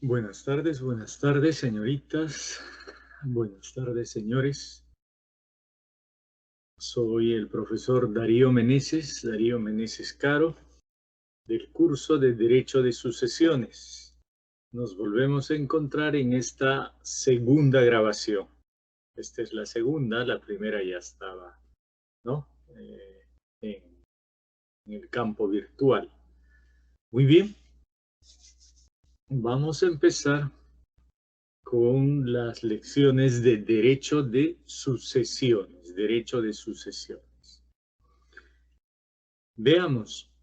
Buenas tardes, señoritas. Buenas tardes, señores. Soy el profesor Darío Meneses Caro, del curso de Derecho de Sucesiones. Nos volvemos a encontrar en esta segunda grabación. Esta es la segunda, la primera ya estaba, ¿no? En el campo virtual. Muy bien. Vamos a empezar con las lecciones de derecho de sucesiones, Veamos,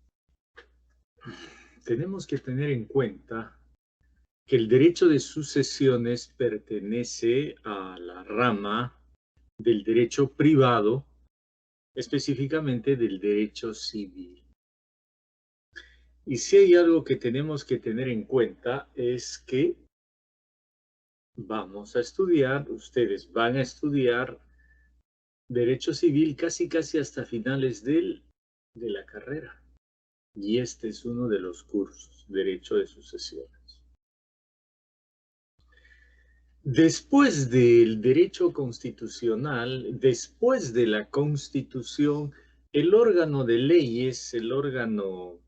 tenemos que tener en cuenta que el derecho de sucesiones pertenece a la rama del derecho privado, específicamente del derecho civil. Y si hay algo que tenemos que tener en cuenta es que ustedes van a estudiar derecho civil casi hasta finales de la carrera. Y este es uno de los cursos, derecho de sucesiones. Después del derecho constitucional, después de la Constitución, el órgano de leyes, el órgano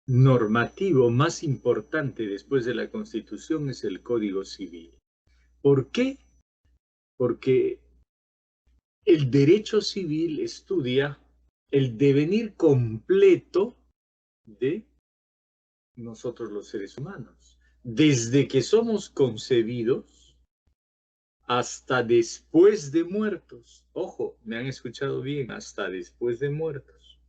normativo más importante después de la Constitución es el Código Civil. ¿Por qué? Porque el derecho civil estudia el devenir completo de nosotros los seres humanos, desde que somos concebidos hasta después de muertos. Ojo, me han escuchado bien, hasta después de muertos.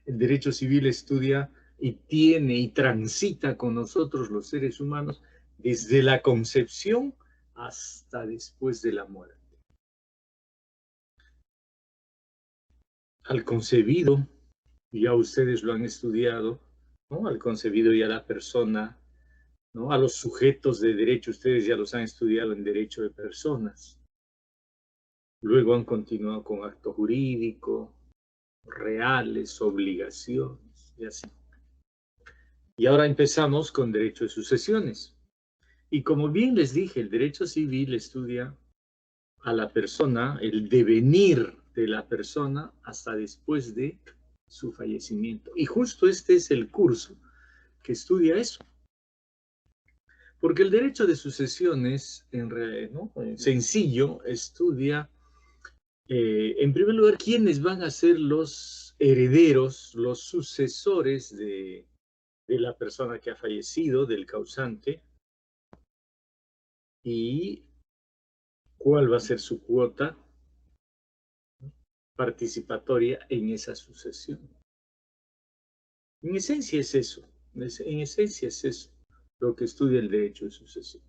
El derecho civil estudia y tiene y transita con nosotros los seres humanos desde la concepción hasta después de la muerte. Al concebido, ya ustedes lo han estudiado, ¿no? Al concebido y a la persona, ¿no? A los sujetos de derecho, ustedes ya los han estudiado en derecho de personas. Luego han continuado con acto jurídico, reales, obligaciones y así. Y ahora empezamos con derecho de sucesiones. Y como bien les dije, el derecho civil estudia a la persona, el devenir de la persona hasta después de su fallecimiento. Y justo este es el curso que estudia eso. Porque el derecho de sucesiones, ¿no? Sencillo, estudia, en primer lugar, quiénes van a ser los herederos, los sucesores de la persona que ha fallecido, del causante, y cuál va a ser su cuota participatoria en esa sucesión. En esencia es eso, lo que estudia el derecho de sucesión.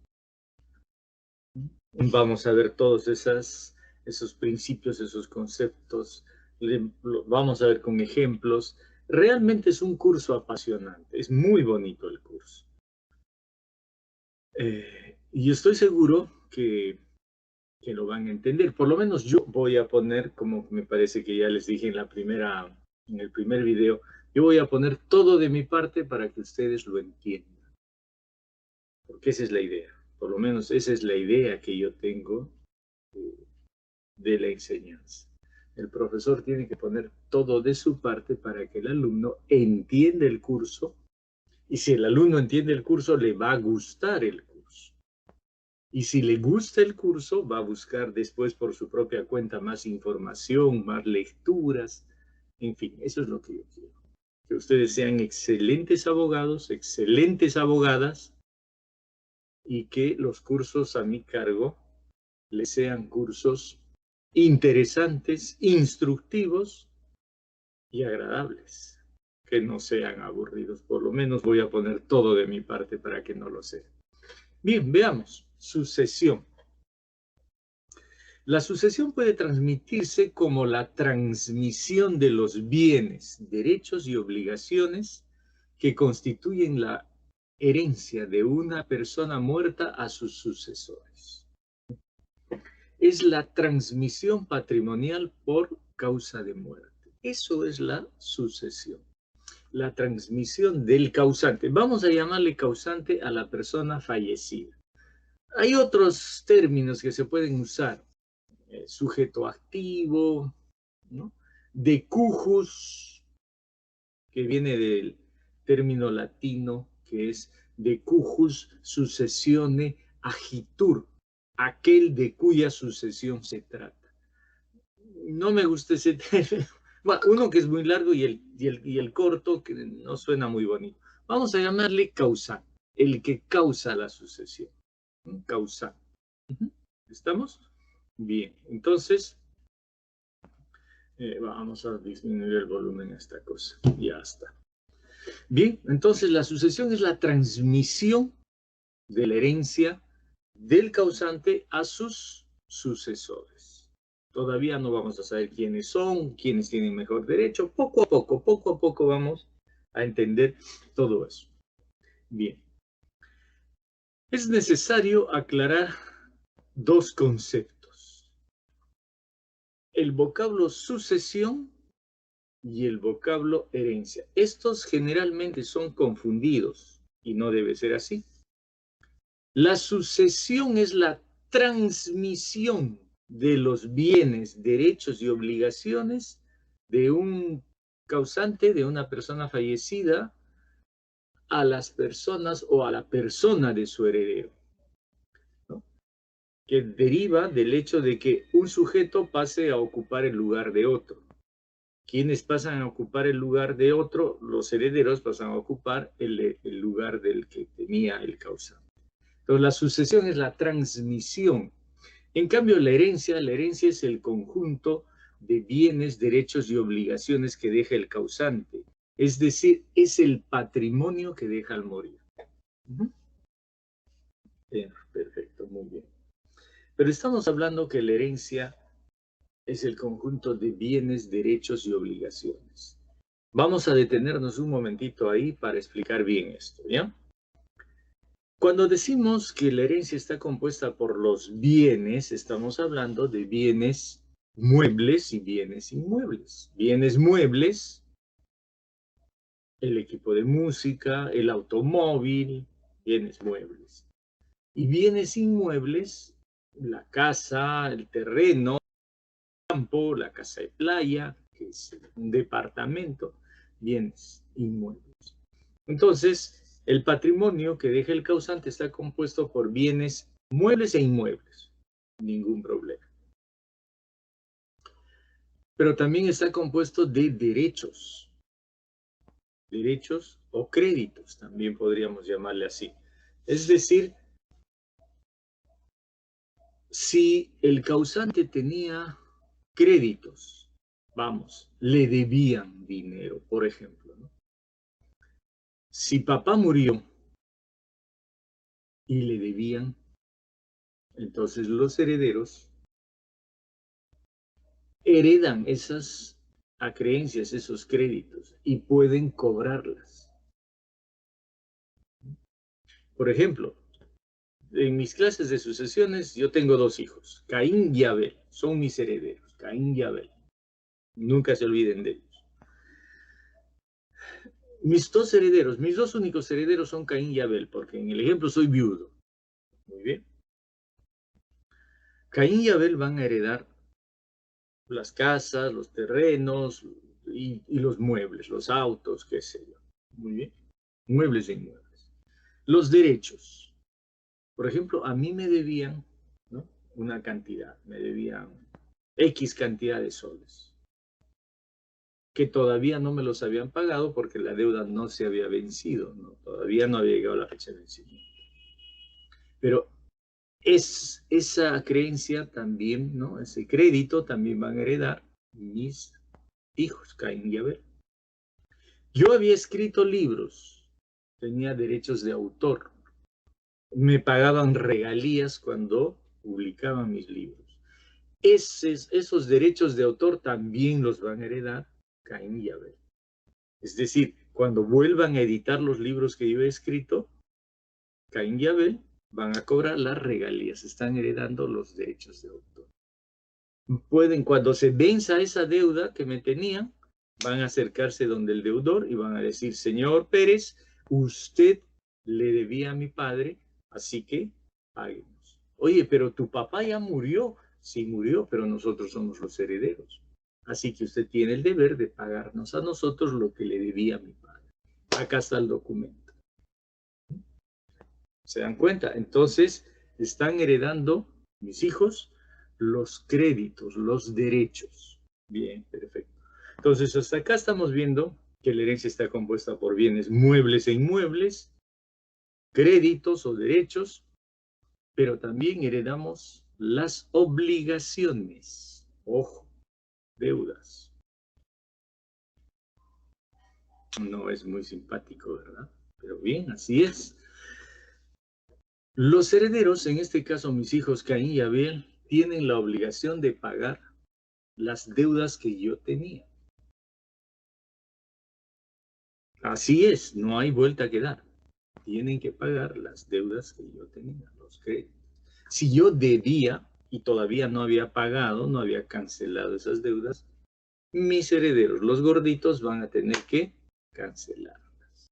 Vamos a ver todos esos principios, esos conceptos, vamos a ver con ejemplos. Realmente es un curso apasionante, es muy bonito el curso. Y estoy seguro que lo van a entender. Por lo menos yo voy a poner, como me parece que ya les dije en el primer video, yo voy a poner todo de mi parte para que ustedes lo entiendan. Porque esa es la idea. Por lo menos esa es la idea que yo tengo de la enseñanza. El profesor tiene que poner todo de su parte para que el alumno entienda el curso. Y si el alumno entiende el curso, le va a gustar el curso. Y si le gusta el curso, va a buscar después por su propia cuenta más información, más lecturas. En fin, eso es lo que yo quiero. Que ustedes sean excelentes abogados, excelentes abogadas, y que los cursos a mi cargo les sean cursos interesantes, instructivos y agradables. Que no sean aburridos. Por lo menos voy a poner todo de mi parte para que no lo sea. Bien, veamos. Sucesión. La sucesión puede transmitirse como la transmisión de los bienes, derechos y obligaciones que constituyen la herencia de una persona muerta a sus sucesores. Es la transmisión patrimonial por causa de muerte. Eso es la sucesión. la transmisión del causante. Vamos a llamarle causante a la persona fallecida. Hay otros términos que se pueden usar. Sujeto activo, ¿no? Decujus, que viene del término latino que es decujus successione agitur, aquel de cuya sucesión se trata. No me gusta ese término. Bueno, uno que es muy largo y el corto que no suena muy bonito. Vamos a llamarle causante, el que causa la sucesión. Causante. ¿Estamos? Bien, entonces vamos a disminuir el volumen a esta cosa. Ya está. Bien, entonces la sucesión es la transmisión de la herencia del causante a sus sucesores. Todavía no vamos a saber quiénes son, quiénes tienen mejor derecho. Poco a poco vamos a entender todo eso. Bien. Es necesario aclarar dos conceptos. El vocablo sucesión y el vocablo herencia. Estos generalmente son confundidos y no debe ser así. La sucesión es la transmisión de los bienes, derechos y obligaciones de un causante, de una persona fallecida, a las personas o a la persona de su heredero, ¿no? Que deriva del hecho de que un sujeto pase a ocupar el lugar de otro. Quienes pasan a ocupar el lugar de otro, los herederos pasan a ocupar el lugar del que tenía el causante. Entonces, la sucesión es la transmisión. En cambio, la herencia es el conjunto de bienes, derechos y obligaciones que deja el causante. Es decir, es el patrimonio que deja al morir. Bien, perfecto, muy bien. Pero estamos hablando que la herencia es el conjunto de bienes, derechos y obligaciones. Vamos a detenernos un momentito ahí para explicar bien esto, ¿ya? Cuando decimos que la herencia está compuesta por los bienes, estamos hablando de bienes muebles y bienes inmuebles. Bienes muebles, el equipo de música, el automóvil, bienes muebles. Y bienes inmuebles, la casa, el terreno, el campo, la casa de playa, que es un departamento, bienes inmuebles. Entonces, el patrimonio que deja el causante está compuesto por bienes muebles e inmuebles. Ningún problema. Pero también está compuesto de derechos. Derechos o créditos, también podríamos llamarle así. Es decir, si el causante tenía créditos, vamos, le debían dinero, por ejemplo, ¿no? Si papá murió y le debían, entonces los herederos heredan esas acreencias, esos créditos, y pueden cobrarlas. Por ejemplo, en mis clases de sucesiones yo tengo dos hijos, Caín y Abel, son mis herederos, Caín y Abel. Nunca se olviden de ellos. Mis dos únicos herederos son Caín y Abel, porque en el ejemplo soy viudo. Muy bien. Caín y Abel van a heredar las casas, los terrenos y los muebles, los autos, qué sé yo. Muy bien. Muebles e inmuebles. Los derechos. Por ejemplo, a mí me debían, ¿no?, una cantidad, me debían X cantidad de soles, que todavía no me los habían pagado porque la deuda no se había vencido, ¿no? Todavía no había llegado la fecha de vencimiento. Pero esa creencia también, ¿no?, ese crédito también van a heredar mis hijos, Caín y Abel. Yo había escrito libros, tenía derechos de autor, me pagaban regalías cuando publicaban mis libros. Esos derechos de autor también los van a heredar Caín y Abel. Es decir, cuando vuelvan a editar los libros que yo he escrito, Caín y Abel van a cobrar las regalías, están heredando los derechos de autor. Pueden, cuando se venza esa deuda que me tenían, van a acercarse donde el deudor y van a decir, señor Pérez, usted le debía a mi padre, así que páguenos. Oye, pero tu papá ya murió. Sí murió, pero nosotros somos los herederos. Así que usted tiene el deber de pagarnos a nosotros lo que le debía a mi padre. Acá está el documento. ¿Se dan cuenta? Entonces, están heredando mis hijos los créditos, los derechos. Bien, perfecto. Entonces, hasta acá estamos viendo que la herencia está compuesta por bienes muebles e inmuebles, créditos o derechos, pero también heredamos las obligaciones. Ojo, deudas. No es muy simpático, ¿verdad? Pero bien, así es. Los herederos, en este caso mis hijos Caín y Abel, tienen la obligación de pagar las deudas que yo tenía. Así es, no hay vuelta que dar. Tienen que pagar las deudas que yo tenía, los créditos. Si yo debía y todavía no había pagado, no había cancelado esas deudas, mis herederos, los gorditos, van a tener que cancelarlas.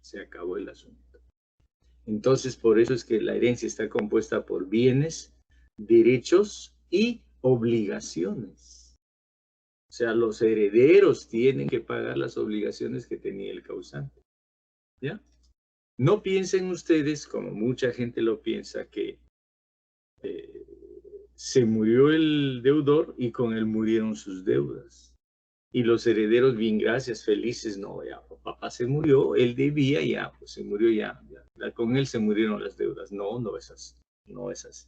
Se acabó el asunto. Entonces, por eso es que la herencia está compuesta por bienes, derechos y obligaciones. O sea, los herederos tienen que pagar las obligaciones que tenía el causante. ¿Ya? No piensen ustedes, como mucha gente lo piensa, que se murió el deudor y con él murieron sus deudas. Y los herederos, bien, gracias, felices, no, ya, papá se murió, él debía, ya, pues se murió, ya, con él se murieron las deudas. No, no es así, no es así.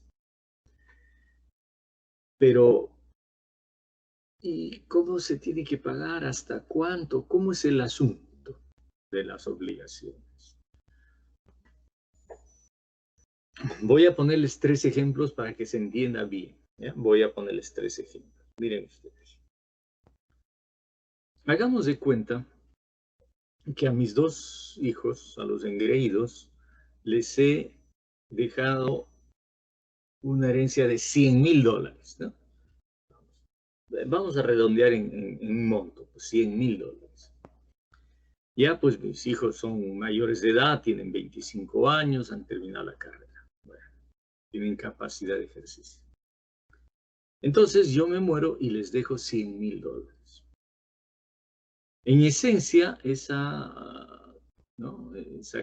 Pero, ¿y cómo se tiene que pagar? ¿Hasta cuánto? ¿Cómo es el asunto de las obligaciones? Voy a ponerles 3 ejemplos para que se entienda bien. ¿Ya? Voy a ponerles 3 ejemplos. Miren ustedes. Hagamos de cuenta que a mis 2 hijos, a los engreídos, les he dejado una herencia de $100,000, ¿no? Vamos a redondear en un monto, pues $100,000. Ya, pues mis hijos son mayores de edad, tienen 25 años, han terminado la carrera. Bueno, tienen capacidad de ejercicio. Entonces yo me muero y les dejo $100,000. En esencia, esa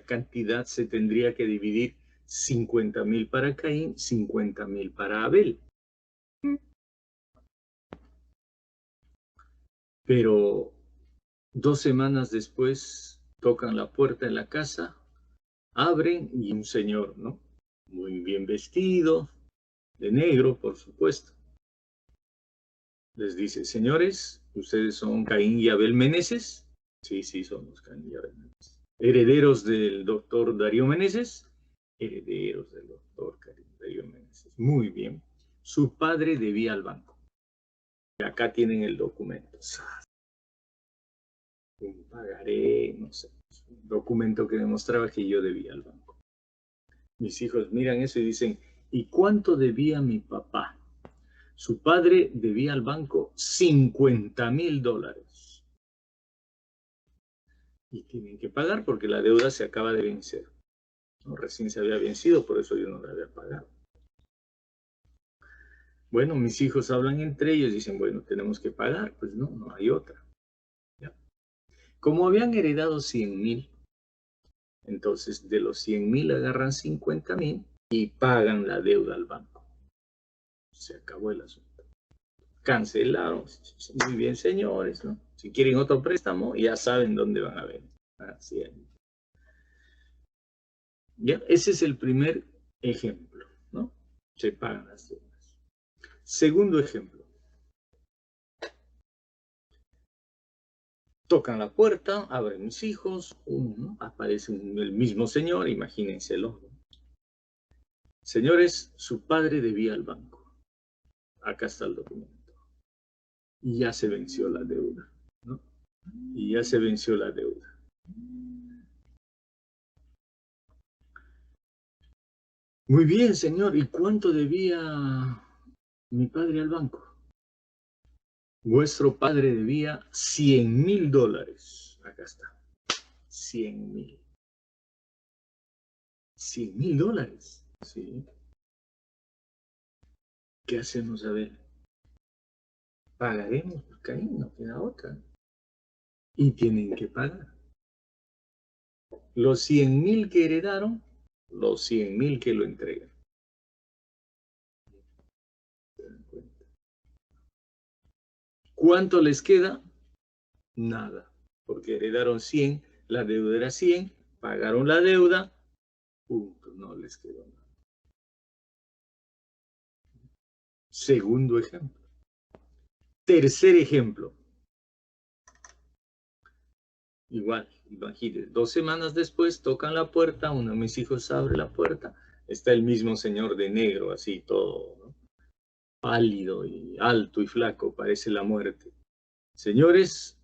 cantidad se tendría que dividir 50,000 para Caín, 50,000 para Abel. Pero 2 semanas después tocan la puerta en la casa, abren y un señor, ¿no? Muy bien vestido, de negro, por supuesto. Les dice, señores, ¿ustedes son Caín y Abel Meneses? Sí, sí, somos Caín y Abel Meneses. ¿Herederos del doctor Darío Meneses? Herederos del doctor Darío Meneses. Muy bien. Su padre debía al banco. Acá tienen el documento. Un pagaré, no sé, un documento que demostraba que yo debía al banco. Mis hijos miran eso y dicen, ¿y cuánto debía mi papá? Su padre debía al banco $50,000. Y tienen que pagar porque la deuda se acaba de vencer. ¿No? Recién se había vencido, por eso yo no la había pagado. Bueno, mis hijos hablan entre ellos y dicen, bueno, tenemos que pagar. Pues no, no hay otra. ¿Ya? Como habían heredado 100,000, entonces de los 100,000 agarran 50,000 y pagan la deuda al banco. Se acabó el asunto. Cancelaron. Muy bien, señores, ¿no? Si quieren otro préstamo, ya saben dónde van a ver. Así es. ¿Ya? Ese es el primer ejemplo, ¿no? Se pagan las deudas. Segundo ejemplo. Tocan la puerta, abren mis hijos, ¿no? Aparece el mismo señor, imagínenselo. Señores, su padre debía al banco. Acá está el documento. Y ya se venció la deuda, ¿no? Y ya se venció la deuda. Muy bien, señor. ¿Y cuánto debía mi padre al banco? Vuestro padre debía $100.000. Acá está. 100.000. $100.000. Sí. ¿Qué hacemos? A ver. Pagaremos, porque ahí no queda otra. Y tienen que pagar. Los 100.000 que heredaron, los 100.000 que lo entregan. ¿Cuánto les queda? Nada, porque heredaron 100, la deuda era 100, pagaron la deuda, punto, no les quedó nada. Segundo ejemplo. Tercer ejemplo. Igual, imagínense, 2 semanas después tocan la puerta, uno de mis hijos abre la puerta, está el mismo señor de negro, así todo, ¿no? Pálido y alto y flaco, parece la muerte. Señores,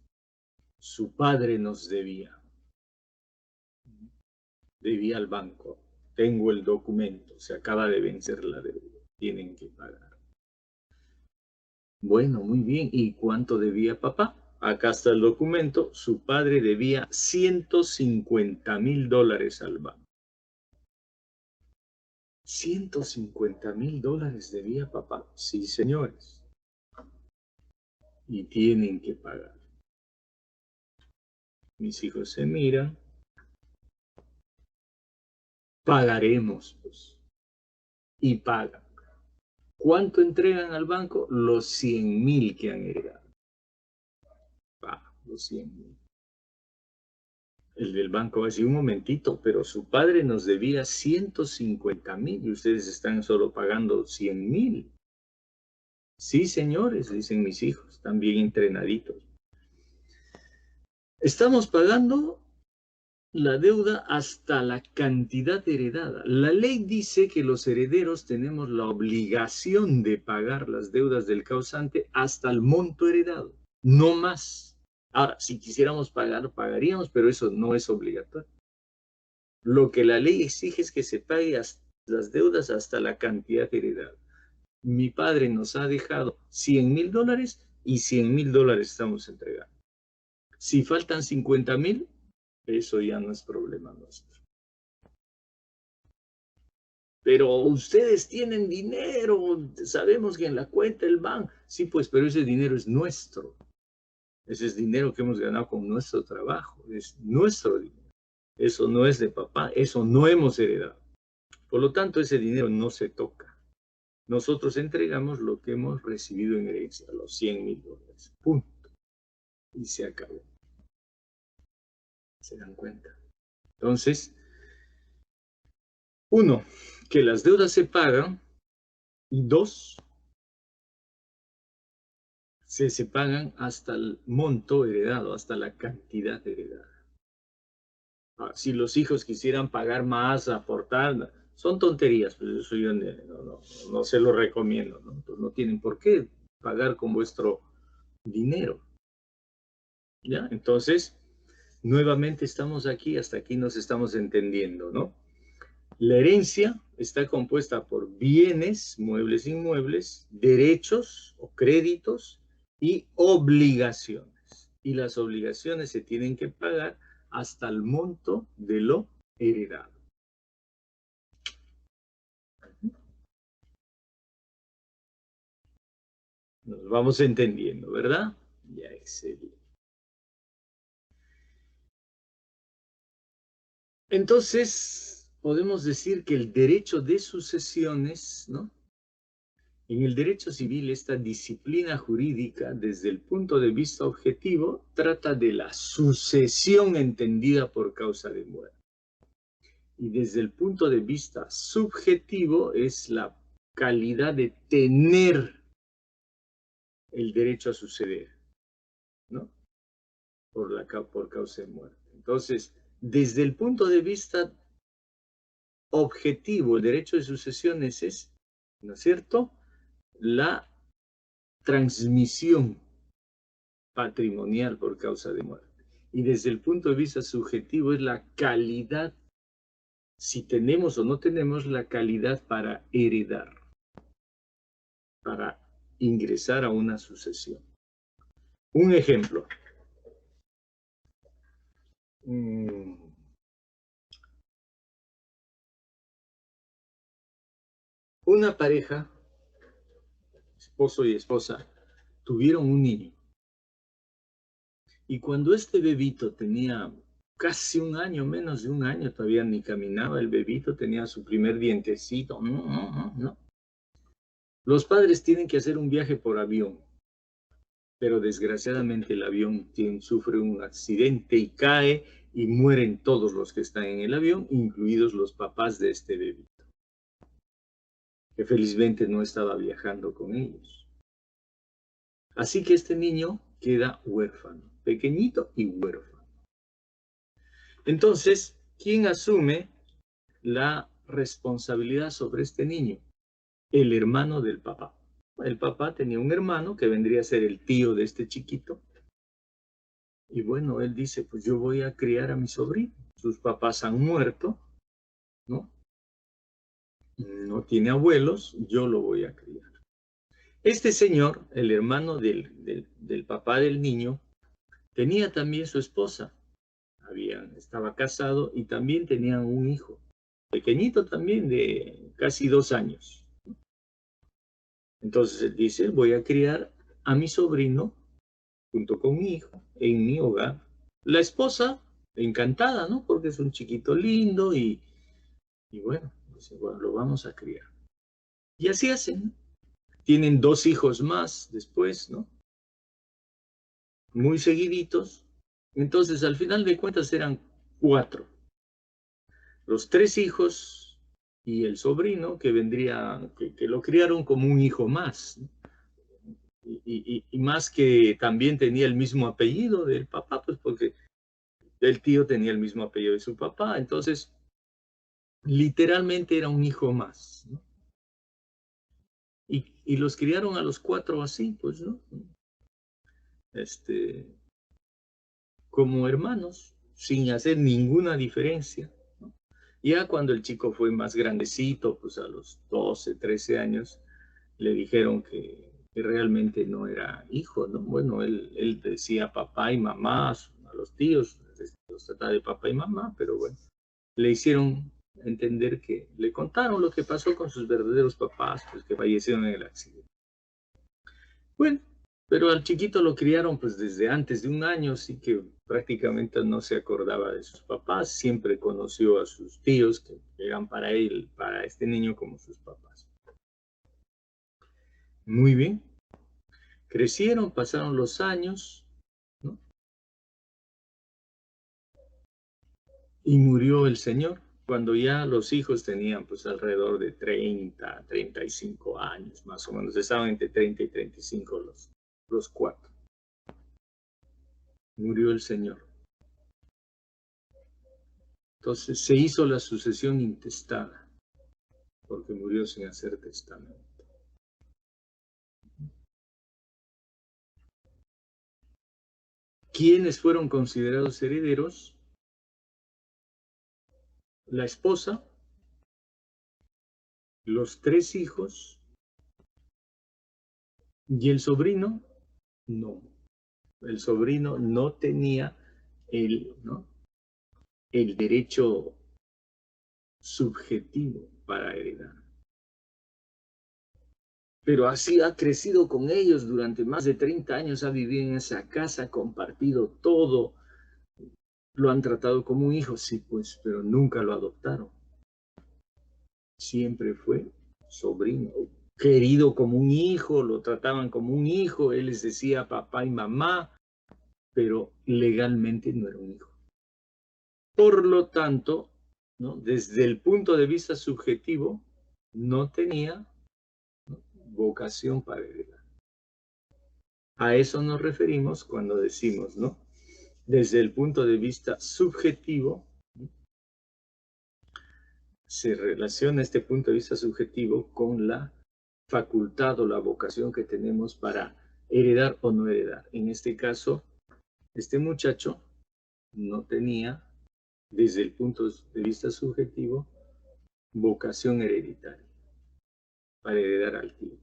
su padre nos debía al banco. Tengo el documento, se acaba de vencer la deuda, tienen que pagar. Bueno, muy bien, ¿y cuánto debía papá? Acá está el documento, su padre debía $150.000 al banco. $150.000 debía papá, sí señores, y tienen que pagar. Mis hijos se miran, pagaremos pues, y pagan. ¿Cuánto entregan al banco? Los 100.000 que han heredado. Los 100.000. El del banco va a decir, un momentito, pero su padre nos debía 150.000 y ustedes están solo pagando 100.000. Sí, señores, dicen mis hijos, están bien entrenaditos. Estamos pagando la deuda hasta la cantidad heredada. La ley dice que los herederos tenemos la obligación de pagar las deudas del causante hasta el monto heredado, no más. Ahora, si quisiéramos pagar, pagaríamos, pero eso no es obligatorio. Lo que la ley exige es que se pague las deudas hasta la cantidad heredada. Mi padre nos ha dejado $100.000 y $100.000 estamos entregando. Si faltan 50.000, eso ya no es problema nuestro. Pero ustedes tienen dinero, sabemos que en la cuenta del banco, sí, pues, pero ese dinero es nuestro. Ese es dinero que hemos ganado con nuestro trabajo, es nuestro dinero. Eso no es de papá, eso no hemos heredado. Por lo tanto, ese dinero no se toca. Nosotros entregamos lo que hemos recibido en herencia, los $100.000. Punto. Y se acabó. ¿Se dan cuenta? Entonces, uno, que las deudas se pagan. Y dos, se pagan hasta el monto heredado, hasta la cantidad heredada. Si los hijos quisieran pagar más, aportar, son tonterías, pues eso yo no se lo recomiendo, ¿no? Pues no tienen por qué pagar con vuestro dinero. ¿Ya? Entonces, nuevamente estamos aquí, hasta aquí nos estamos entendiendo, ¿no? La herencia está compuesta por bienes, muebles, inmuebles, derechos o créditos y obligaciones. Y las obligaciones se tienen que pagar hasta el monto de lo heredado. Nos vamos entendiendo, ¿verdad? Ya, excelente. Entonces, podemos decir que el derecho de sucesiones, ¿no? En el derecho civil, esta disciplina jurídica, desde el punto de vista objetivo, trata de la sucesión entendida por causa de muerte. Y desde el punto de vista subjetivo, es la calidad de tener el derecho a suceder, ¿no? Por causa de muerte. Entonces, desde el punto de vista objetivo, el derecho de sucesiones es, ¿no es cierto?, la transmisión patrimonial por causa de muerte. Y desde el punto de vista subjetivo es la calidad, si tenemos o no tenemos la calidad para heredar, para ingresar a una sucesión. Un ejemplo. Una pareja, esposo y esposa, tuvieron un niño. Y cuando este bebito tenía casi un año, menos de un año, todavía ni caminaba el bebito, tenía su primer dientecito. No. Los padres tienen que hacer un viaje por avión, pero desgraciadamente el avión sufre un accidente y cae y mueren todos los que están en el avión, incluidos los papás de este bebito, que felizmente no estaba viajando con ellos. Así que este niño queda huérfano, pequeñito y huérfano. Entonces, ¿quién asume la responsabilidad sobre este niño? El hermano del papá. El papá tenía un hermano que vendría a ser el tío de este chiquito. Y bueno, él dice, pues yo voy a criar a mi sobrino. Sus papás han muerto, ¿no? No tiene abuelos, yo lo voy a criar. Este señor, el hermano del papá del niño, tenía también su esposa. Estaba casado y también tenían un hijo. Pequeñito también, de casi 2 años. Entonces él dice, voy a criar a mi sobrino junto con mi hijo en mi hogar. La esposa, encantada, ¿no? Porque es un chiquito lindo y bueno, dice, bueno, lo vamos a criar. Y así hacen. Tienen 2 hijos más después, ¿no? Muy seguiditos. Entonces, al final de cuentas eran 4. Los 3 hijos y el sobrino que vendría, que lo criaron como un hijo más, ¿no? Y más que también tenía el mismo apellido del papá, pues porque el tío tenía el mismo apellido de su papá, entonces literalmente era un hijo más, ¿no? Y los criaron a los 4 así, pues, ¿no? Como hermanos, sin hacer ninguna diferencia, ¿no? Ya cuando el chico fue más grandecito, pues a los 12, 13 años, le dijeron que realmente no era hijo, ¿no? Bueno, él decía papá y mamá a los tíos, los trataba de papá y mamá, pero bueno, le hicieron entender que le contaron lo que pasó con sus verdaderos papás, pues que fallecieron en el accidente. Bueno, pero al chiquito lo criaron pues desde antes de un año, así que prácticamente no se acordaba de sus papás, siempre conoció a sus tíos que eran para él, para este niño como sus papás. Muy bien, crecieron, pasaron los años, ¿no? Y murió el señor cuando ya los hijos tenían pues alrededor de 30, 35 años, más o menos, estaban entre 30 y 35 los 4. Murió el señor. Entonces se hizo la sucesión intestada, porque murió sin hacer testamento. ¿Quiénes fueron considerados herederos? La esposa, los 3 hijos y el sobrino. No, el sobrino no tenía ¿no? el derecho subjetivo para heredar. Pero así ha crecido con ellos durante más de 30 años, ha vivido en esa casa, compartido todo, lo han tratado como un hijo, sí, pues, pero nunca lo adoptaron. Siempre fue sobrino, querido como un hijo, lo trataban como un hijo, él les decía papá y mamá, pero legalmente no era un hijo. Por lo tanto, ¿no? Desde el punto de vista subjetivo, no tenía, ¿no?, vocación para heredar. A eso nos referimos cuando decimos, ¿no? Desde el punto de vista subjetivo, ¿no?, se relaciona este punto de vista subjetivo con la facultad o la vocación que tenemos para heredar o no heredar. En este caso, este muchacho no tenía, desde el punto de vista subjetivo, vocación hereditaria para heredar al tío.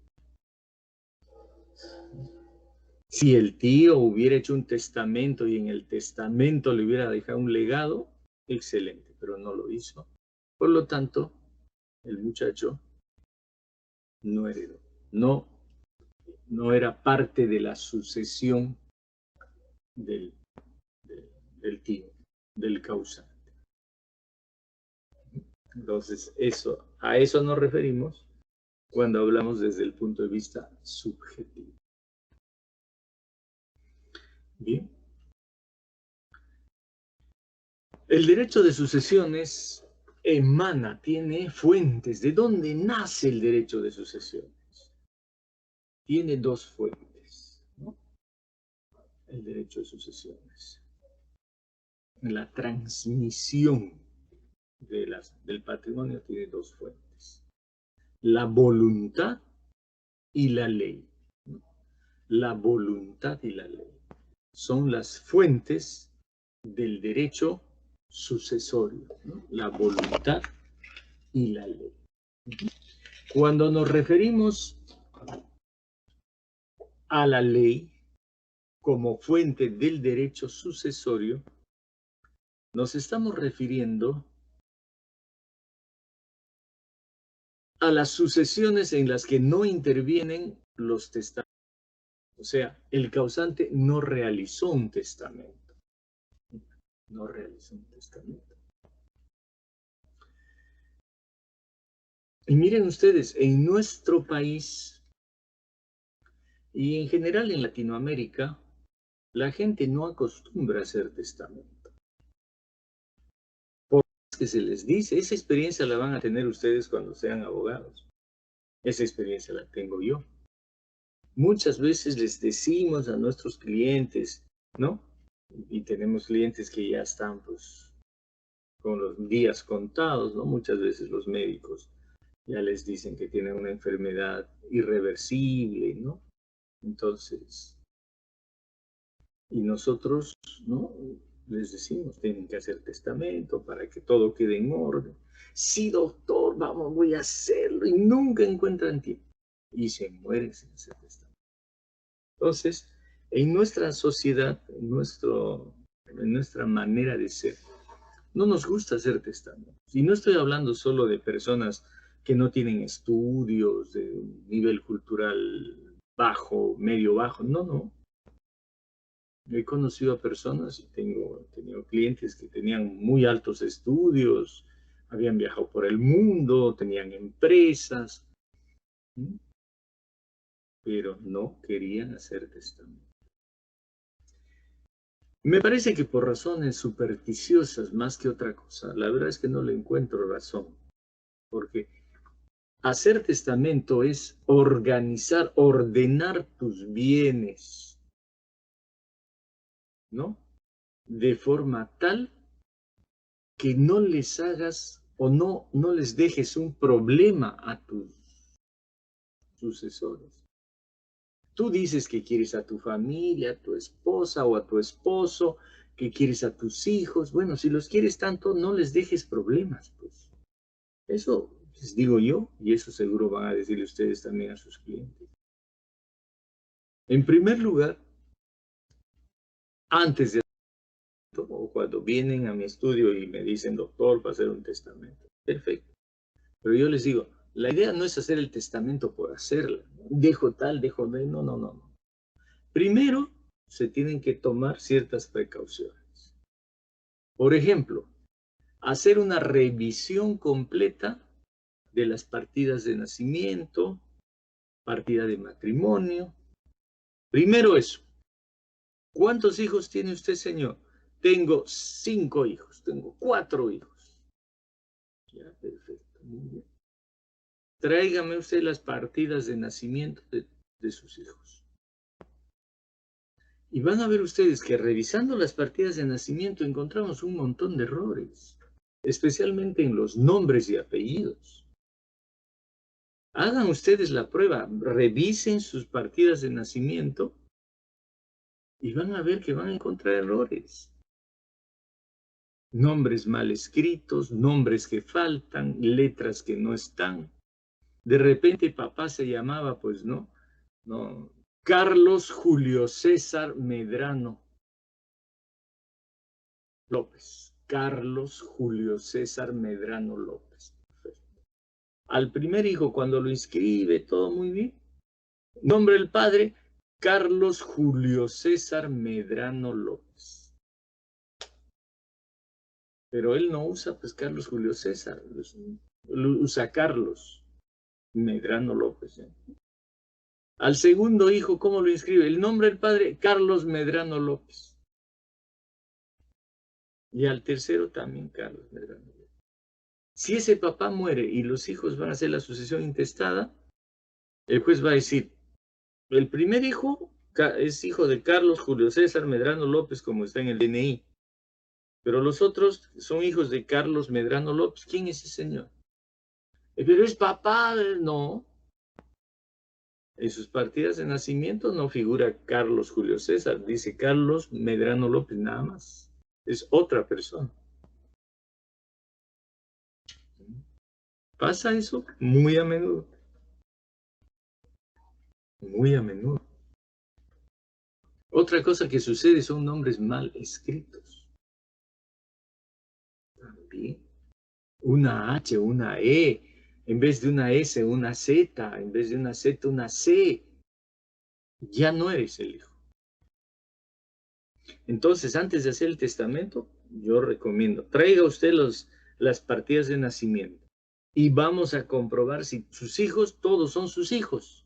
Si el tío hubiera hecho un testamento y en el testamento le hubiera dejado un legado, excelente, pero no lo hizo. Por lo tanto, el muchacho no heredó, no era parte de la sucesión del, del tío, del causante. Entonces, a eso nos referimos cuando hablamos desde el punto de vista subjetivo. Bien. El derecho de sucesiones tiene fuentes. ¿De dónde nace el derecho de sucesiones? Tiene dos fuentes, ¿no? El derecho de sucesiones. La transmisión del patrimonio tiene dos fuentes. La voluntad y la ley. La voluntad y la ley son las fuentes del derecho sucesorio, ¿no? La voluntad y la ley. Cuando nos referimos a la ley como fuente del derecho sucesorio, nos estamos refiriendo a las sucesiones en las que no intervienen los testamentos. O sea, el causante no realizó un testamento. No realizó un testamento. Y miren ustedes, en nuestro país y en general en Latinoamérica, la gente no acostumbra a hacer testamento. Por más que se les dice, esa experiencia la van a tener ustedes cuando sean abogados. Esa experiencia la tengo yo. Muchas veces les decimos a nuestros clientes, ¿no? Y tenemos clientes que ya están, pues, con los días contados, ¿no? Muchas veces los médicos ya les dicen que tienen una enfermedad irreversible, ¿no? Entonces, y nosotros, ¿no? Les decimos, tienen que hacer testamento para que todo quede en orden. Sí, doctor, vamos, voy a hacerlo, y nunca encuentran tiempo. Y se mueren sin hacer testamento. Entonces, en nuestra sociedad, en nuestra manera de ser, no nos gusta hacer testamentos. Y no estoy hablando solo de personas que no tienen estudios de un nivel cultural bajo, medio bajo. No, no. He conocido a personas y he tenido clientes que tenían muy altos estudios, habían viajado por el mundo, tenían empresas, pero no querían hacer testamento. Me parece que por razones supersticiosas más que otra cosa, la verdad es que no le encuentro razón, porque hacer testamento es organizar, ordenar tus bienes, ¿no? De forma tal que no les hagas o no les dejes un problema a tus sucesores. Tú dices que quieres a tu familia, a tu esposa o a tu esposo, que quieres a tus hijos. Bueno, si los quieres tanto, no les dejes problemas, pues. Eso les digo yo, y eso seguro van a decirle ustedes también a sus clientes. En primer lugar, antes de o cuando vienen a mi estudio y me dicen, doctor, para hacer un testamento. Perfecto. Pero yo les digo, la idea no es hacer el testamento por hacerla. Dejo tal, dejo de, no, no, no. Primero, se tienen que tomar ciertas precauciones. Por ejemplo, hacer una revisión completa de las partidas de nacimiento, partida de matrimonio. Primero eso. ¿Cuántos hijos tiene usted, señor? Tengo 5 hijos, tengo 4 hijos. Ya, perfecto, muy bien. Tráigame usted las partidas de nacimiento de sus hijos. Y van a ver ustedes que revisando las partidas de nacimiento encontramos un montón de errores, especialmente en los nombres y apellidos. Hagan ustedes la prueba, revisen sus partidas de nacimiento y van a ver que van a encontrar errores. Nombres mal escritos, nombres que faltan, letras que no están. De repente papá se llamaba, pues no, Carlos Julio César Medrano López. Carlos Julio César Medrano López. Perfecto. Al primer hijo, cuando lo inscribe, todo muy bien. Nombre del padre, Carlos Julio César Medrano López. Pero él no usa, pues, Carlos Julio César. Usa Carlos Medrano López. Al segundo hijo, ¿cómo lo inscribe? El nombre del padre, Carlos Medrano López. Y al tercero también Carlos Medrano López. Si ese papá muere y los hijos van a hacer la sucesión intestada, el juez va a decir, el primer hijo es hijo de Carlos Julio César Medrano López, como está en el DNI. Pero los otros son hijos de Carlos Medrano López. ¿Quién es ese señor? Pero es papá, no. En sus partidas de nacimiento no figura Carlos Julio César, dice Carlos Medrano López nada más. Es otra persona. ¿Pasa eso? Muy a menudo. Muy a menudo. Otra cosa que sucede son nombres mal escritos. También. Una H, una E, en vez de una S, una Z, en vez de una Z, una C. Ya no eres el hijo. Entonces, antes de hacer el testamento, yo recomiendo, traiga usted las partidas de nacimiento y vamos a comprobar si sus hijos, todos son sus hijos.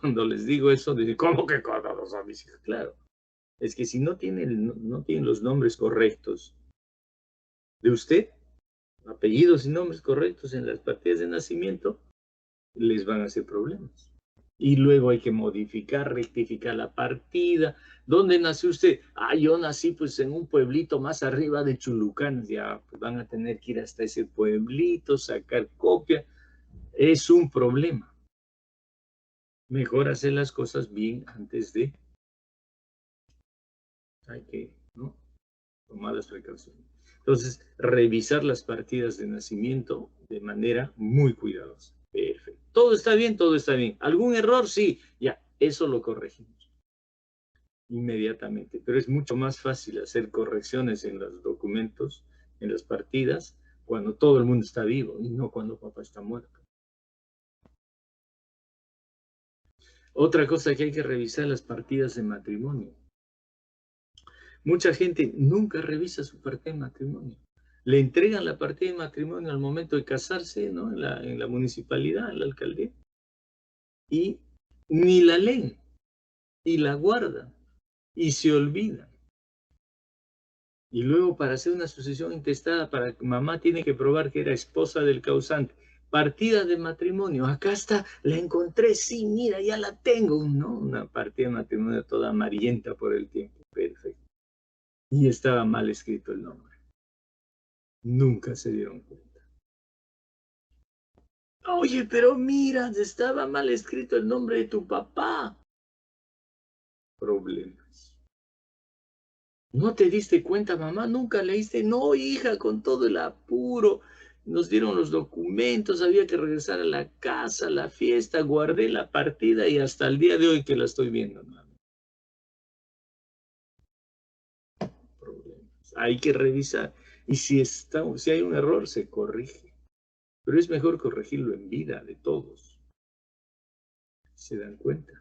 Cuando les digo eso, dicen, ¿cómo que todos son mis hijos? Claro, es que si no tienen los nombres correctos de usted, apellidos y nombres correctos en las partidas de nacimiento, les van a hacer problemas. Y luego hay que modificar, rectificar la partida. ¿Dónde nació usted? Ah, yo nací pues en un pueblito más arriba de Chulucán. Ya pues, van a tener que ir hasta ese pueblito, sacar copia. Es un problema. Mejor hacer las cosas bien antes de... Hay que, ¿no?, tomar las precauciones. Entonces, revisar las partidas de nacimiento de manera muy cuidadosa. Perfecto. Todo está bien, todo está bien. ¿Algún error? Sí, ya, eso lo corregimos inmediatamente. Pero es mucho más fácil hacer correcciones en los documentos, en las partidas, cuando todo el mundo está vivo y no cuando papá está muerto. Otra cosa que hay que revisar, las partidas de matrimonio. Mucha gente nunca revisa su partida de matrimonio. Le entregan la partida de matrimonio al momento de casarse, ¿no?, en la municipalidad, en la alcaldía, y ni la leen, y la guardan, y se olvidan. Y luego, para hacer una sucesión intestada, mamá tiene que probar que era esposa del causante. Partida de matrimonio, acá está, la encontré, sí, mira, ya la tengo, ¿no? Una partida de matrimonio toda amarillenta por el tiempo, perfecto. Y estaba mal escrito el nombre. Nunca se dieron cuenta. Oye, pero mira, estaba mal escrito el nombre de tu papá. Problemas. ¿No te diste cuenta, mamá? ¿Nunca leíste? No, hija, con todo el apuro. Nos dieron los documentos, había que regresar a la casa, a la fiesta, guardé la partida y hasta el día de hoy que la estoy viendo, mamá. Problemas. Hay que revisar. Y si hay un error, se corrige. Pero es mejor corregirlo en vida de todos. ¿Se dan cuenta?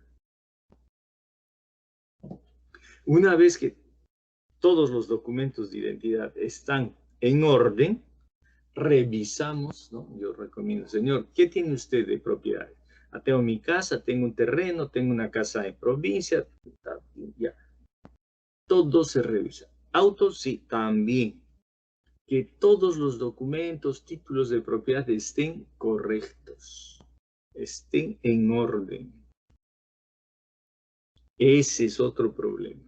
Una vez que todos los documentos de identidad están en orden, revisamos, ¿no? Yo recomiendo, señor, ¿qué tiene usted de propiedades? Ah, tengo mi casa, tengo un terreno, tengo una casa en provincia, ya. Todo se revisa. Autos, sí, también. Que todos los documentos, títulos de propiedad estén correctos, estén en orden. Ese es otro problema.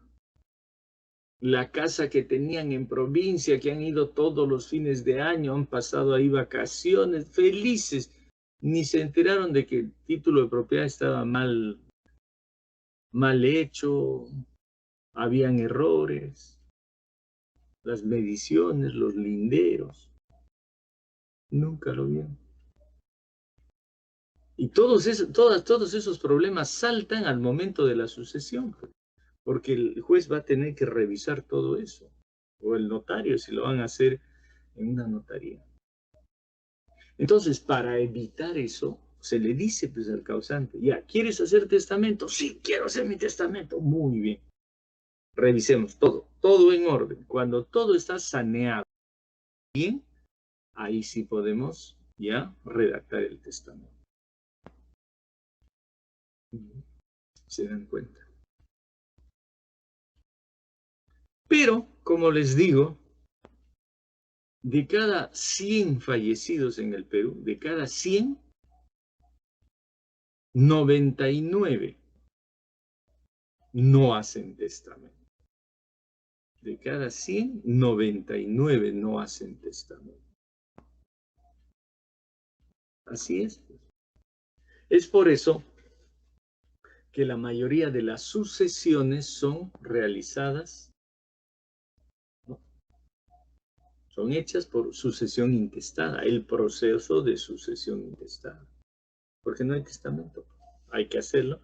La casa que tenían en provincia, que han ido todos los fines de año, han pasado ahí vacaciones, felices, ni se enteraron de que el título de propiedad estaba mal hecho, habían errores, las mediciones, los linderos, nunca lo vieron. Y todos esos problemas saltan al momento de la sucesión, porque el juez va a tener que revisar todo eso, o el notario si lo van a hacer en una notaría. Entonces, para evitar eso, se le dice pues al causante, ya, ¿quieres hacer testamento? Sí, quiero hacer mi testamento. Muy bien. Revisemos todo en orden. Cuando todo está saneado bien, ahí sí podemos ya redactar el testamento. ¿Se dan cuenta? Pero, como les digo, de cada 100 fallecidos en el Perú, de cada 100, 99 no hacen testamento. De cada 100, 99 no hacen testamento. Así es. Es por eso que la mayoría de las sucesiones son realizadas, ¿no? Son hechas por sucesión intestada, el proceso de sucesión intestada. Porque no hay testamento. Hay que hacerlo,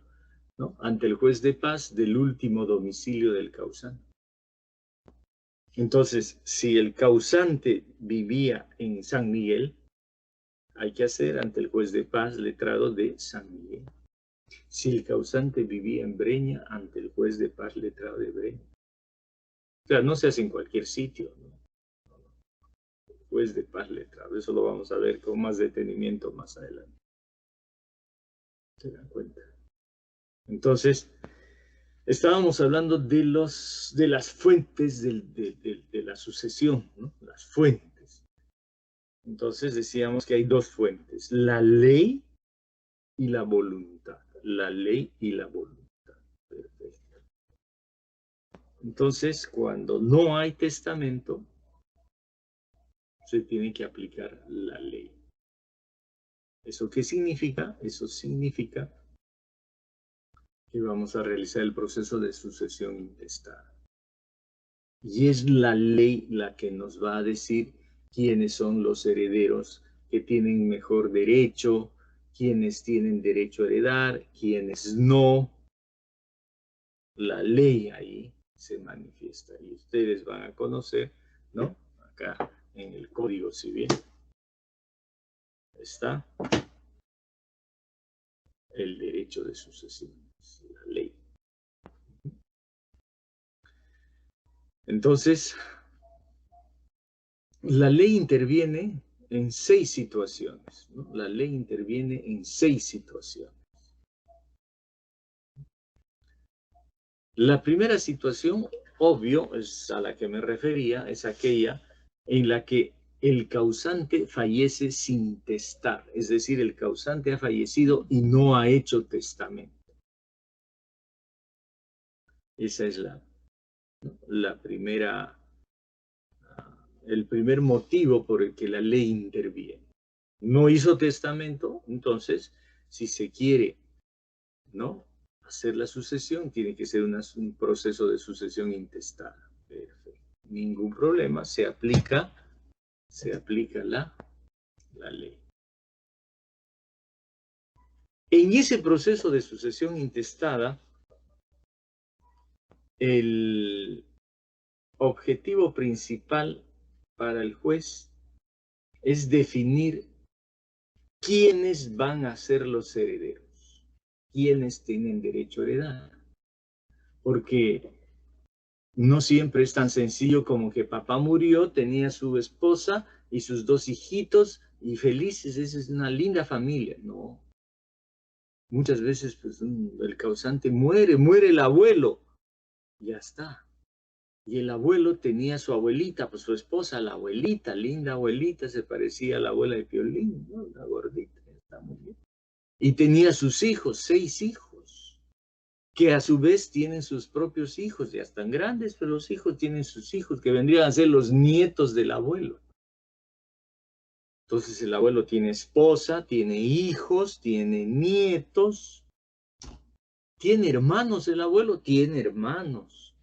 ¿no? Ante el juez de paz del último domicilio del causante. Entonces, si el causante vivía en San Miguel, hay que hacer ante el juez de paz letrado de San Miguel. Si el causante vivía en Breña, ante el juez de paz letrado de Breña. O sea, no se hace en cualquier sitio, ¿no? El juez de paz letrado. Eso lo vamos a ver con más detenimiento más adelante. ¿Se dan cuenta? Entonces, estábamos hablando de las fuentes de la sucesión, ¿no? Las fuentes. Entonces decíamos que hay dos fuentes, la ley y la voluntad. La ley y la voluntad. Perfecto. Entonces, cuando no hay testamento, se tiene que aplicar la ley. ¿Eso qué significa? Eso significa que vamos a realizar el proceso de sucesión intestada. Y es la ley la que nos va a decir quiénes son los herederos que tienen mejor derecho, quiénes tienen derecho a heredar, quiénes no. La ley ahí se manifiesta y ustedes van a conocer, ¿no? Acá en el Código Civil está el derecho de sucesión, la ley. Entonces, la ley interviene en 6 situaciones, ¿no? La ley interviene en 6 situaciones. La primera situación, obvio, es a la que me refería, es aquella en la que el causante fallece sin testar, es decir, el causante ha fallecido y no ha hecho testamento. Esa es el primer motivo por el que la ley interviene. No hizo testamento, entonces, si se quiere, ¿no?, hacer la sucesión, tiene que ser un proceso de sucesión intestada. Perfecto. Ningún problema, se aplica la ley. En ese proceso de sucesión intestada, el objetivo principal para el juez es definir quiénes van a ser los herederos, quiénes tienen derecho a heredar. Porque no siempre es tan sencillo como que papá murió, tenía su esposa y sus 2 hijitos y felices, esa es una linda familia. No. Muchas veces pues, el causante muere el abuelo, ya está. Y el abuelo tenía su abuelita, pues su esposa, la abuelita, linda abuelita, se parecía a la abuela de Piolín, ¿no? La gordita, está muy bien. Y tenía sus hijos, 6 hijos, que a su vez tienen sus propios hijos, ya están grandes, pero los hijos tienen sus hijos, que vendrían a ser los nietos del abuelo. Entonces el abuelo tiene esposa, tiene hijos, tiene nietos, tiene hermanos el abuelo, tiene hermanos,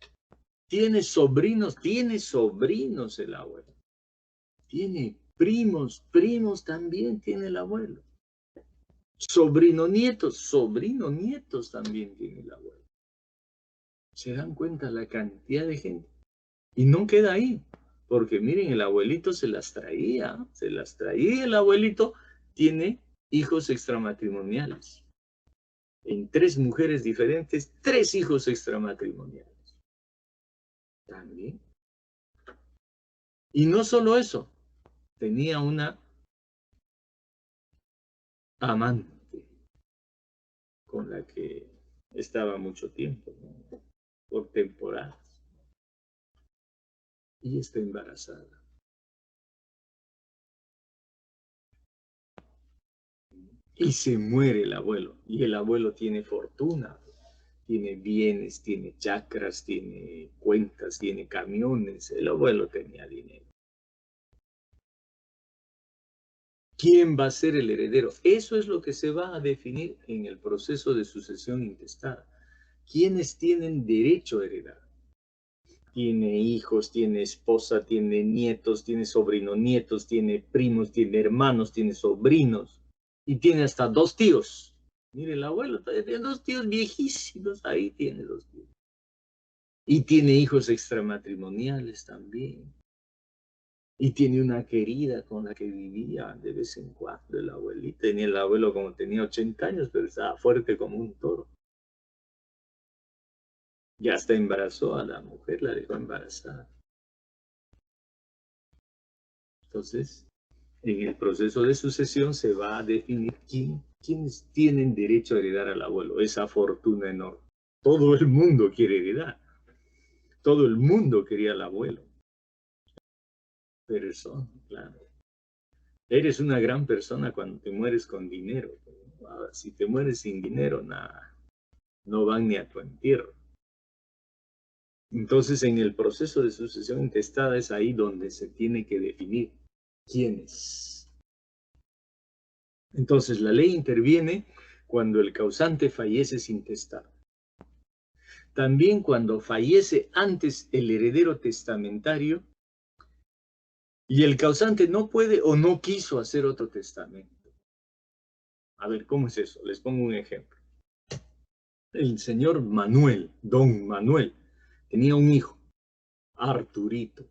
tiene sobrinos el abuelo, tiene primos también tiene el abuelo. sobrino nietos también tiene el abuelo. ¿Se dan cuenta la cantidad de gente? Y no queda ahí, porque miren, el abuelito se las traía y el abuelito tiene hijos extramatrimoniales. En 3 mujeres diferentes, 3 hijos extramatrimoniales. También. Y no solo eso, tenía una amante con la que estaba mucho tiempo, ¿no? Por temporadas. Y está embarazada. Y se muere el abuelo. Y el abuelo tiene fortuna, tiene bienes, tiene chacras, tiene cuentas, tiene camiones. El abuelo tenía dinero. ¿Quién va a ser el heredero? Eso es lo que se va a definir en el proceso de sucesión intestada. ¿Quiénes tienen derecho a heredar? Tiene hijos, tiene esposa, tiene nietos, tiene sobrino nietos, tiene primos, tiene hermanos, tiene sobrinos y tiene hasta 2 tíos. Mire, el abuelo todavía tiene 2 tíos viejísimos, ahí tiene 2 tíos. Y tiene hijos extramatrimoniales también. Y tiene una querida con la que vivía de vez en cuando, el abuelito. Tenía el abuelo como tenía 80 años, pero estaba fuerte como un toro. Ya hasta embarazó a la mujer, la dejó embarazada. Entonces, en el proceso de sucesión se va a definir quiénes tienen derecho a heredar al abuelo, esa fortuna enorme. Todo el mundo quiere heredar. Todo el mundo quería al abuelo. Persona, claro. Eres una gran persona cuando te mueres con dinero. Ahora, si te mueres sin dinero, nada, no van ni a tu entierro. Entonces, en el proceso de sucesión intestada es ahí donde se tiene que definir quiénes. Entonces, la ley interviene cuando el causante fallece sin testar. También cuando fallece antes el heredero testamentario y el causante no puede o no quiso hacer otro testamento. A ver, ¿cómo es eso? Les pongo un ejemplo. El señor Manuel, don Manuel, tenía un hijo, Arturito.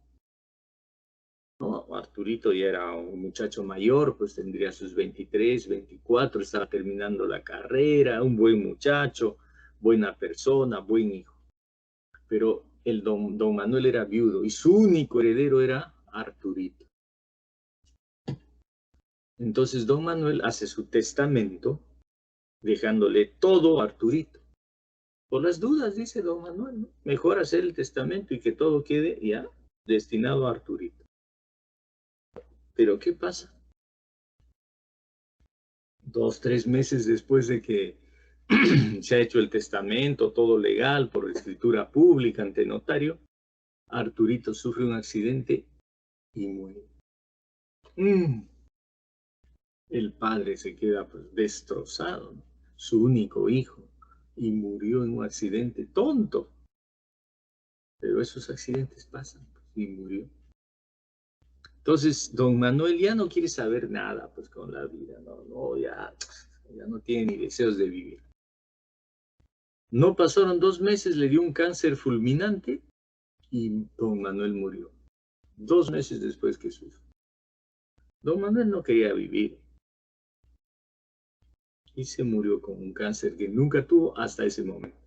¿No? Arturito ya era un muchacho mayor, pues tendría sus 23, 24, estaba terminando la carrera, un buen muchacho, buena persona, buen hijo. Pero el don Manuel era viudo y su único heredero era Arturito. Entonces don Manuel hace su testamento dejándole todo a Arturito. Por las dudas, dice don Manuel, ¿no? Mejor hacer el testamento y que todo quede ya destinado a Arturito. Pero ¿qué pasa? 2, 3 meses después de que se ha hecho el testamento, todo legal, por escritura pública ante notario, Arturito sufre un accidente y muere. El padre se queda pues destrozado, ¿no? Su único hijo, y murió en un accidente tonto. Pero esos accidentes pasan, pues, y murió. Entonces, don Manuel ya no quiere saber nada pues con la vida, ya no tiene ni deseos de vivir. No pasaron 2 meses, le dio un cáncer fulminante y don Manuel murió. 2 meses después que su hijo. Don Manuel no quería vivir y se murió con un cáncer que nunca tuvo hasta ese momento.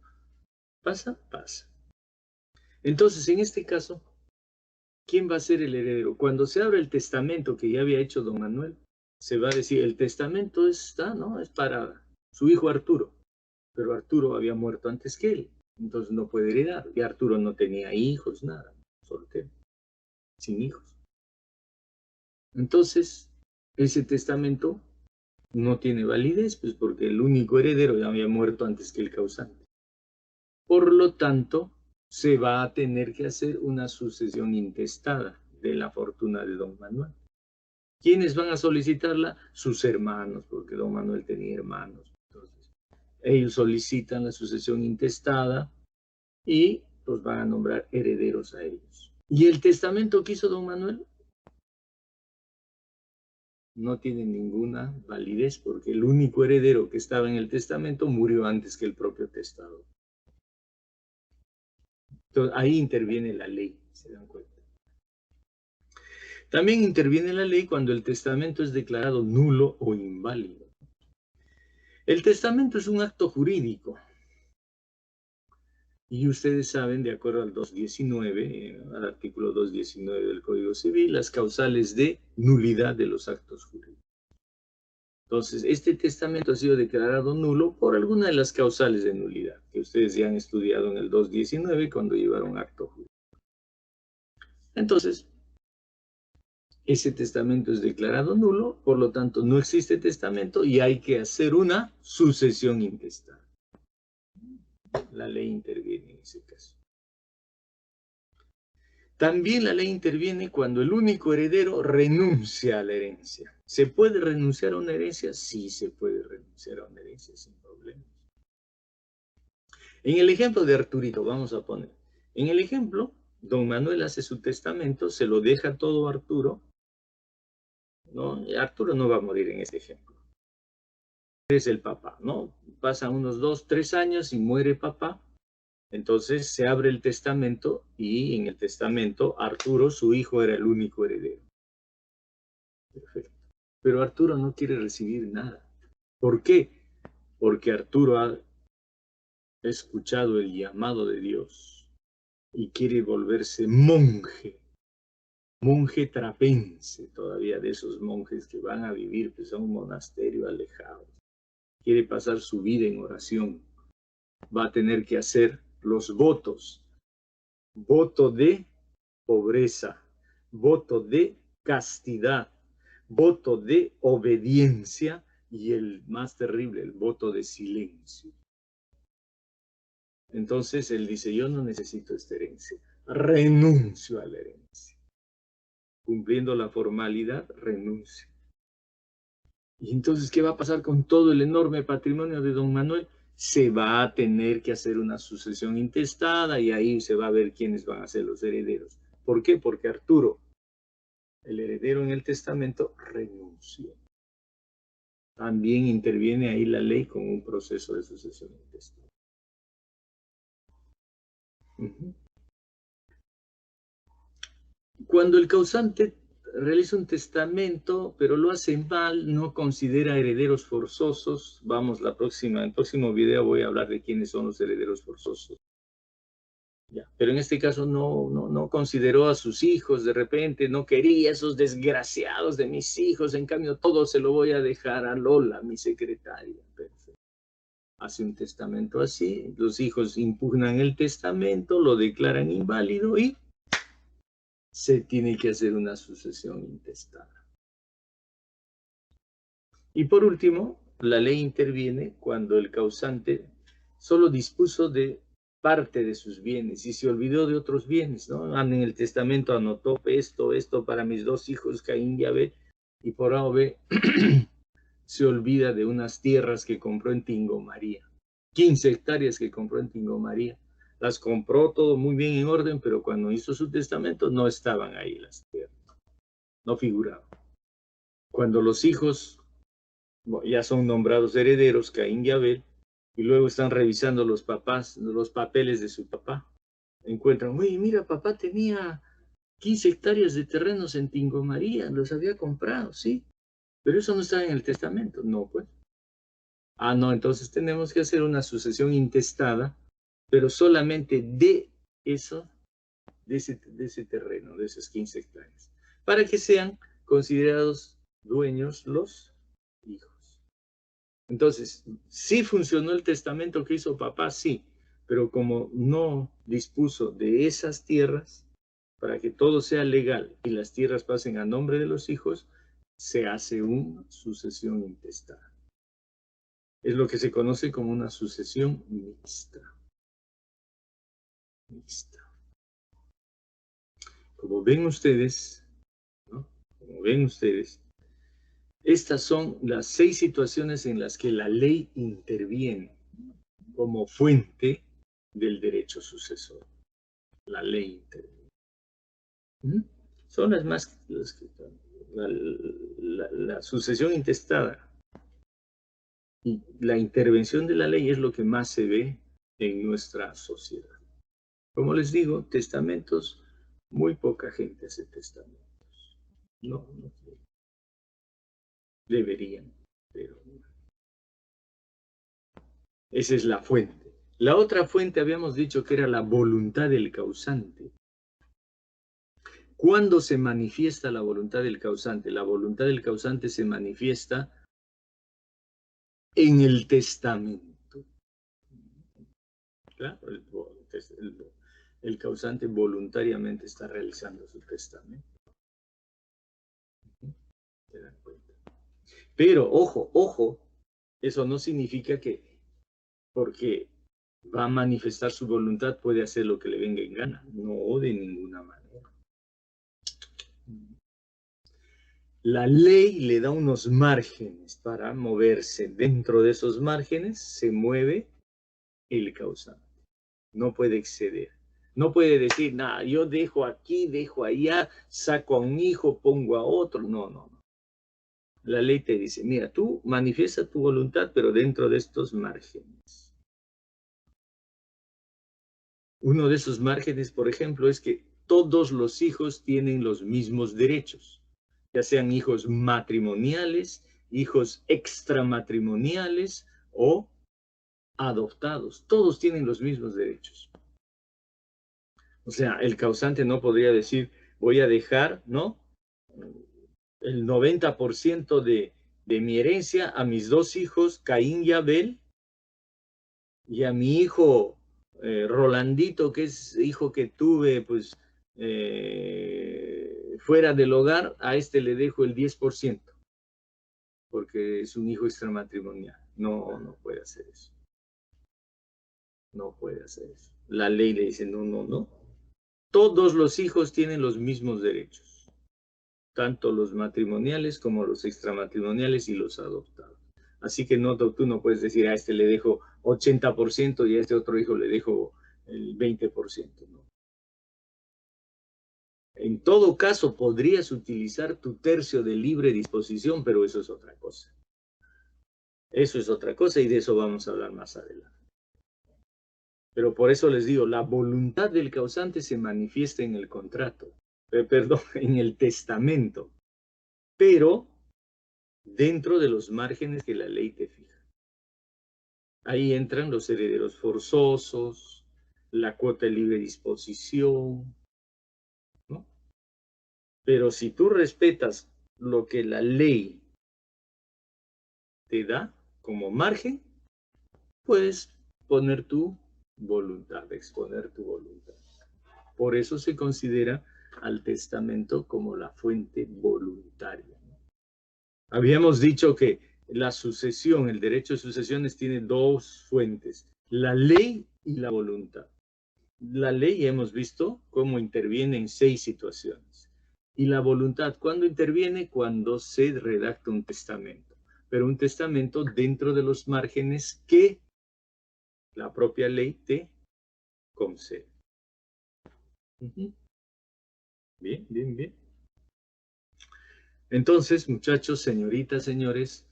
¿Pasa? Pasa. Entonces, en este caso, ¿quién va a ser el heredero? Cuando se abre el testamento que ya había hecho don Manuel, se va a decir, el testamento está, ¿no? Es para su hijo Arturo, pero Arturo había muerto antes que él, entonces no puede heredar, y Arturo no tenía hijos, nada, soltero, sin hijos. Entonces, ese testamento no tiene validez, pues porque el único heredero ya había muerto antes que el causante. Por lo tanto, se va a tener que hacer una sucesión intestada de la fortuna de don Manuel. ¿Quiénes van a solicitarla? Sus hermanos, porque don Manuel tenía hermanos. Entonces, ellos solicitan la sucesión intestada y los van a nombrar herederos a ellos. ¿Y el testamento que hizo don Manuel? no tiene ninguna validez porque el único heredero que estaba en el testamento murió antes que el propio testador. Entonces, ahí interviene la ley, ¿se dan cuenta? También interviene la ley cuando el testamento es declarado nulo o inválido. El testamento es un acto jurídico. Y ustedes saben, de acuerdo al 219, al artículo 219 del Código Civil, las causales de nulidad de los actos jurídicos. Entonces, este testamento ha sido declarado nulo por alguna de las causales de nulidad, que ustedes ya han estudiado en el 219 cuando llevaron acto jurídico. Entonces, ese testamento es declarado nulo, por lo tanto, no existe testamento y hay que hacer una sucesión intestada. La ley interviene en ese caso. También la ley interviene cuando el único heredero renuncia a la herencia. ¿Se puede renunciar a una herencia? Sí, se puede renunciar a una herencia sin problema. En el ejemplo de Arturito, vamos a poner. En el ejemplo, don Manuel hace su testamento, se lo deja todo a Arturo, ¿no? Arturo no va a morir en este ejemplo. Es el papá, ¿no? Pasan unos 2, 3 años y muere papá. Entonces se abre el testamento y en el testamento Arturo, su hijo, era el único heredero. Perfecto. Pero Arturo no quiere recibir nada. ¿Por qué? Porque Arturo ha escuchado el llamado de Dios y quiere volverse monje. Monje trapense, todavía de esos monjes que van a vivir pues, a un monasterio alejado. Quiere pasar su vida en oración. Va a tener que hacer los votos. Voto de pobreza, voto de castidad, voto de obediencia y el más terrible, el voto de silencio. Entonces él dice, yo no necesito esta herencia, renuncio a la herencia. Cumpliendo la formalidad, renuncio. Y entonces, ¿qué va a pasar con todo el enorme patrimonio de don Manuel? Se va a tener que hacer una sucesión intestada y ahí se va a ver quiénes van a ser los herederos. ¿Por qué? Porque Arturo, el heredero en el testamento, renunció. También interviene ahí la ley con un proceso de sucesión intestada. Cuando el causante realiza un testamento, pero lo hace mal, no considera herederos forzosos. Vamos, en el próximo video voy a hablar de quiénes son los herederos forzosos. Ya. Pero en este caso no consideró a sus hijos, de repente no quería esos desgraciados de mis hijos, en cambio todo se lo voy a dejar a Lola, mi secretaria. Perfecto. Hace un testamento así, los hijos impugnan el testamento, lo declaran inválido y se tiene que hacer una sucesión intestada. Y por último, la ley interviene cuando el causante solo dispuso de parte de sus bienes y se olvidó de otros bienes, ¿no? En el testamento anotó esto para mis 2 hijos, Caín y Abel, y por A o B se olvida de unas tierras que compró en Tingomaría, 15 hectáreas que compró en Tingomaría. Las compró todo muy bien en orden, pero cuando hizo su testamento no estaban ahí las tierras, no figuraban. Cuando los hijos ya son nombrados herederos, Caín y Abel, y luego están revisando los papeles de su papá. Encuentran, oye, mira, papá tenía 15 hectáreas de terrenos en Tingomaría, los había comprado, sí, pero eso no está en el testamento. No, pues. Ah, no, entonces tenemos que hacer una sucesión intestada, pero solamente de eso, de ese terreno, de esas 15 hectáreas, para que sean considerados dueños los hijos. Entonces, sí funcionó el testamento que hizo papá, sí, pero como no dispuso de esas tierras, para que todo sea legal y las tierras pasen a nombre de los hijos, se hace una sucesión intestada. Es lo que se conoce como una sucesión mixta. Como ven ustedes, ¿no? Como ven ustedes, estas son las 6 situaciones en las que la ley interviene como fuente del derecho sucesor. La ley interviene. Son las que la sucesión intestada y la intervención de la ley es lo que más se ve en nuestra sociedad. Como les digo, testamentos, muy poca gente hace testamentos. No deberían, pero esa es la fuente. La otra fuente habíamos dicho que era la voluntad del causante. ¿Cuándo se manifiesta la voluntad del causante? La voluntad del causante se manifiesta en el testamento. Claro, el causante voluntariamente está realizando su testamento. ¿Se dan cuenta? Pero, ojo, ojo, eso no significa que porque va a manifestar su voluntad puede hacer lo que le venga en gana. No, de ninguna manera. La ley le da unos márgenes para moverse. Dentro de esos márgenes se mueve el causante. No puede exceder. No puede decir, nada, yo dejo aquí, dejo allá, saco a un hijo, pongo a otro. No, no, no. La ley te dice, mira, tú manifiesta tu voluntad, pero dentro de estos márgenes. Uno de esos márgenes, por ejemplo, es que todos los hijos tienen los mismos derechos, ya sean hijos matrimoniales, hijos extramatrimoniales o adoptados. Todos tienen los mismos derechos. O sea, el causante no podría decir, voy a dejar, ¿no?, el 90% de mi herencia a mis dos hijos, Caín y Abel, y a mi hijo Rolandito, que es hijo que tuve, pues, fuera del hogar, a este le dejo el 10%, porque es un hijo extramatrimonial. No, no puede hacer eso. No puede hacer eso. La ley le dice, no, no, no. Todos los hijos tienen los mismos derechos, tanto los matrimoniales como los extramatrimoniales y los adoptados. Así que no, tú no puedes decir, a este le dejo 80% y a este otro hijo le dejo el 20%. ¿No? En todo caso, podrías utilizar tu tercio de libre disposición, pero eso es otra cosa. Eso es otra cosa y de eso vamos a hablar más adelante. Pero por eso les digo, la voluntad del causante se manifiesta en el contrato, perdón, en el testamento, pero dentro de los márgenes que la ley te fija. Ahí entran los herederos forzosos, la cuota de libre disposición, ¿no? Pero si tú respetas lo que la ley te da como margen, puedes poner tu voluntad, exponer tu voluntad. Por eso se considera al testamento como la fuente voluntaria. Habíamos dicho que la sucesión, el derecho de sucesiones tiene dos fuentes, la ley y la voluntad. La ley hemos visto cómo interviene en 6 situaciones. Y la voluntad, ¿cuándo interviene? Cuando se redacta un testamento. Pero un testamento dentro de los márgenes que la propia ley te concede. Bien, bien, bien. Entonces, muchachos, señoritas, señores,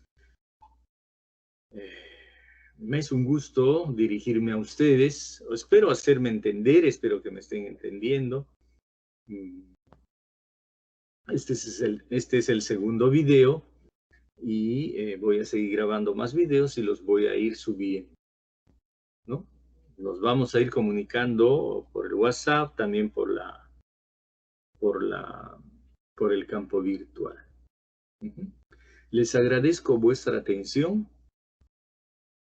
me es un gusto dirigirme a ustedes. Espero hacerme entender, espero que me estén entendiendo. Este es el segundo video y voy a seguir grabando más videos y los voy a ir subiendo, ¿no? Nos vamos a ir comunicando por el WhatsApp, también por el campo virtual. Les agradezco vuestra atención.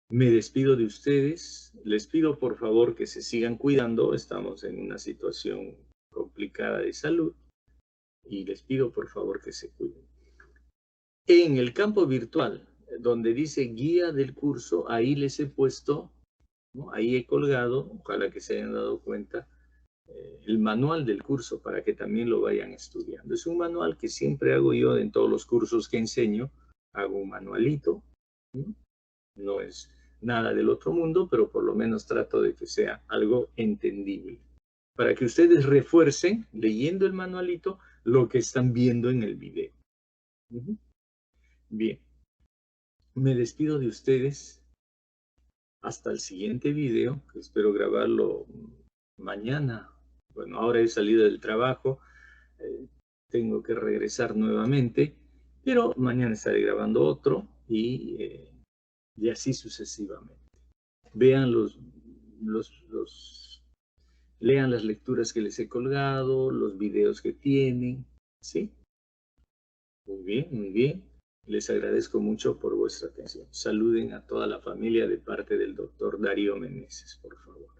Me despido de ustedes. Les pido por favor que se sigan cuidando. Estamos en una situación complicada de salud y les pido por favor que se cuiden. En el campo virtual, donde dice guía del curso, ahí les he puesto, ¿no? Ahí he colgado, ojalá que se hayan dado cuenta, el manual del curso para que también lo vayan estudiando. Es un manual que siempre hago yo en todos los cursos que enseño. Hago un manualito, ¿no? No es nada del otro mundo, pero por lo menos trato de que sea algo entendible, para que ustedes refuercen, leyendo el manualito, lo que están viendo en el video. Ujú. Bien, me despido de ustedes hasta el siguiente video, que espero grabarlo mañana. Bueno, ahora he salido del trabajo, eh, tengo que regresar nuevamente, pero mañana estaré grabando otro y así sucesivamente. Vean lean las lecturas que les he colgado, los videos que tienen, ¿sí? Muy bien, muy bien. Les agradezco mucho por vuestra atención. Saluden a toda la familia de parte del doctor Darío Meneses, por favor.